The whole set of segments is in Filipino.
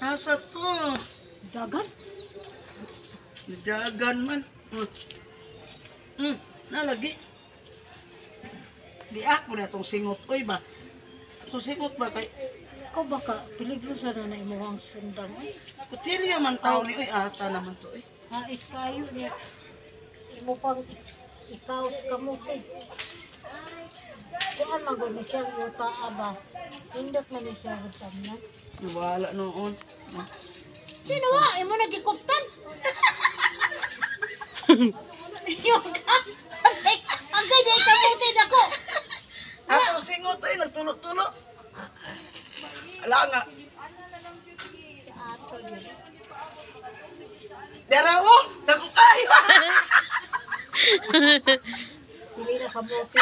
Asa to? Dagan. Dagan man. Nalagi. Di ako na itong singot. Uy ba? So singot ba kay... Ikaw baka peligro sa na imuhang sundang. Kutsilyo man tao ni. Uy, asa naman to eh. Hait kayo niya. Imo pang ikaw sa kamuti. Kuan man ni siya yuta aba. Hindot man ni siya hutam na. Wala noon. Sino wa? Imo nagikuptan? Yung ka? Ang kaya kamuti dako. Ako singot ay nagtulo-tulo. Ala nga. Ato yun. Darawo, dako kayo. Hindi na kamuti.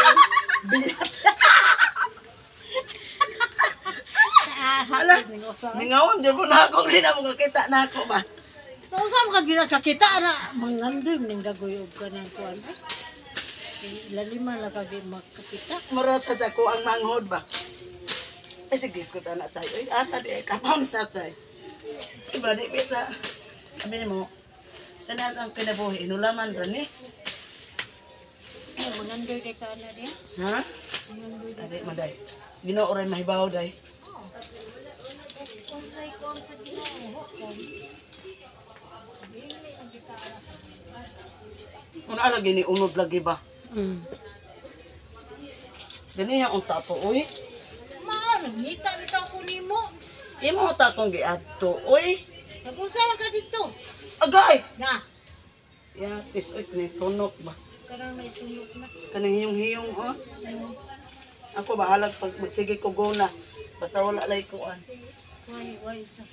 Bilat. Ala, ningawon dyan po na ako. Hindi na mo kakita na ako ba? Nausap ka gina kakita na mangandoy ning gaguyog ka ng kuan. Lalima lang ka di makakita. Mura sa dako ang manghod ba? Ay sige ko na tayo. Ay asa di kapunta tayo. Iba di kita. Sabi mo, kanag ang kinabuhi. Inulaman rin eh. Mangandoy di ka na di. Ha? Adi, maday. Ginoo rin mahibaw day. Konsay ko sa ginoo. Una lagi ni unod lagi ba? Gani yung unta po, uy. Nangita bitaw ko nimo. Imo ta kong giadto, uy. Nagunsa ka dito. Agay! Na, Yatis, uy, kinitunok ba? karang may tulog na. Kanang hiyong-hiyong, oh. Ako bahalag pag sige ko go na. Basta wala lay kuan. Why sa